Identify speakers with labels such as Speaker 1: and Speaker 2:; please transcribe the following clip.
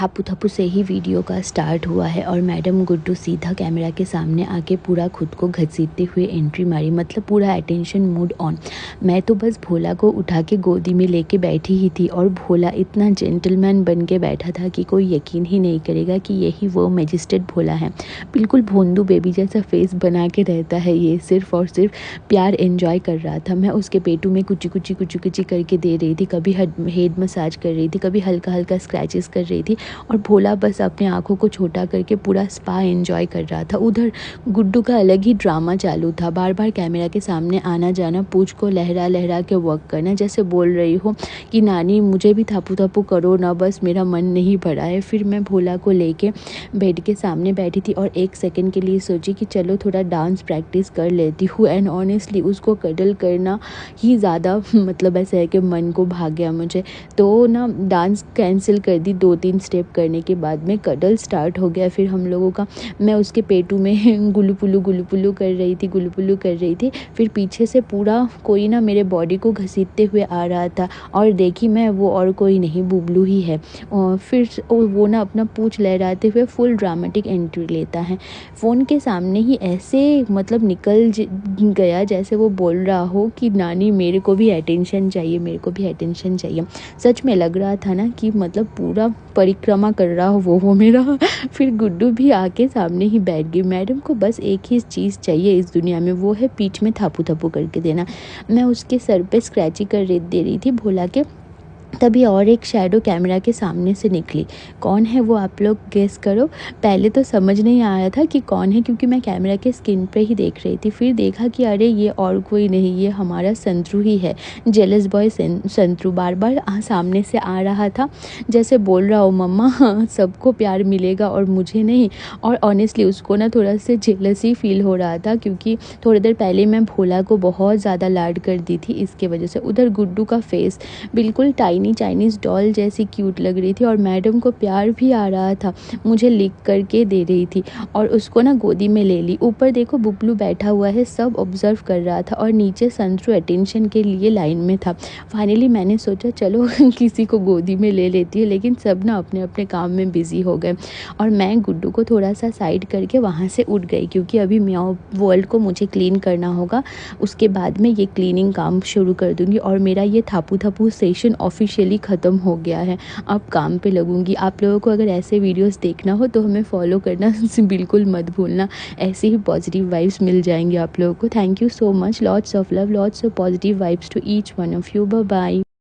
Speaker 1: थापू थापू से ही वीडियो का स्टार्ट हुआ है और मैडम गुड्डू सीधा कैमरा के सामने आके पूरा खुद को घसीटते हुए एंट्री मारी। मतलब पूरा अटेंशन मूड ऑन। मैं तो बस भोला को उठा के गोदी में लेके बैठी ही थी और भोला इतना जेंटलमैन बन के बैठा था कि कोई यकीन ही नहीं करेगा कि यही वो मैजिस्ट्रेट भोला है। बिल्कुल भोंदू बेबी जैसा फेस बना के रहता है ये, सिर्फ और सिर्फ प्यार एंजॉय कर रहा था। मैं उसके पेटू में कुची कुची कुची कुची करके दे रही थी, कभी हेड मसाज कर रही थी, कभी हल्का हल्का स्क्रैचेस कर रही थी और भोला बस अपने आँखों को छोटा करके पूरा स्पा एंजॉय कर रहा था। उधर गुड्डू का अलग ही ड्रामा चालू था, बार बार कैमरा के सामने आना जाना, पूंछ को लहरा लहरा के वर्क करना, जैसे बोल रही हो कि नानी मुझे भी थापू थापू करो ना, बस मेरा मन नहीं भरा है। फिर मैं भोला को लेके बेड के सामने बैठी थी और एक सेकंड के लिए सोची कि चलो थोड़ा डांस प्रैक्टिस कर लेती हूँ। एंड ऑनेस्टली उसको कडल करना ही ज़्यादा मतलब ऐसा है कि मन को भाग गया मुझे, तो ना डांस कैंसिल कर दी। 2-3 स्टेप करने के बाद में कडल स्टार्ट हो गया फिर हम लोगों का। मैं उसके पेटू में गुलू पुलू कर रही थी। फिर पीछे से पूरा कोई ना मेरे बॉडी को घसीटते हुए आ रहा था और देखी मैं, वो और कोई नहीं बुबलू ही है। और फिर वो ना अपना पूंछ लहराते हुए फुल ड्रामेटिक एंट्री लेता है। फ़ोन के सामने ही ऐसे मतलब निकल गया जैसे वो बोल रहा हो कि नानी मेरे को भी अटेंशन चाहिए, मेरे को भी अटेंशन चाहिए। सच में लग रहा था ना कि मतलब पूरा परिक्रमा कर रहा हो वो मेरा। फिर गुड्डू भी आके सामने ही बैठ गई। मैडम को बस एक ही चीज़ चाहिए इस दुनिया में, वो है पीठ में थापू थापू करके देना। मैं उसके सर पे स्क्रैची दे रही थी भोला के, तभी और एक शैडो कैमरा के सामने से निकली। कौन है वो आप लोग गेस करो। पहले तो समझ नहीं आया था कि कौन है, क्योंकि मैं कैमरा के स्क्रीन पे ही देख रही थी। फिर देखा कि अरे ये और कोई नहीं, ये हमारा संतरू ही है। जेलस बॉय संतरू बार बार सामने से आ रहा था, जैसे बोल रहा हो मम्मा सबको प्यार मिलेगा और मुझे नहीं। और ऑनेस्टली उसको ना थोड़ा सा जेलस ही फील हो रहा था, क्योंकि थोड़ी देर पहले मैं भोला को बहुत ज़्यादा लाड कर दी थी इसके वजह से। उधर गुड्डू का फेस बिल्कुल टाइनी चाइनीज़ डॉल जैसी क्यूट लग रही थी और मैडम को प्यार भी आ रहा था, मुझे लिख करके दे रही थी और उसको ना गोदी में ले ली। ऊपर देखो बुबलू बैठा हुआ है, सब ऑब्जर्व कर रहा था और नीचे संतरू अटेंशन के लिए लाइन में था। फाइनली मैंने सोचा चलो किसी को गोदी में ले लेती है, लेकिन सब ना अपने अपने काम में बिजी हो गए और मैं गुड्डू को थोड़ा सा साइड करके वहाँ से उठ गई, क्योंकि अभी म्याओ वर्ल्ड को मुझे क्लीन करना होगा। उसके बाद में ये क्लीनिंग काम शुरू कर दूँगी और मेरा ये थापू थापू सेशन ऑफिशियली ख़त्म हो गया है। अब काम पे लगूंगी। आप लोगों को अगर ऐसे वीडियोस देखना हो तो हमें फॉलो करना बिल्कुल मत भूलना, ऐसे ही पॉजिटिव वाइब्स मिल जाएंगे आप लोगों को। Thank you so much, lots of love, lots of positive vibes to each one of you. Bye bye.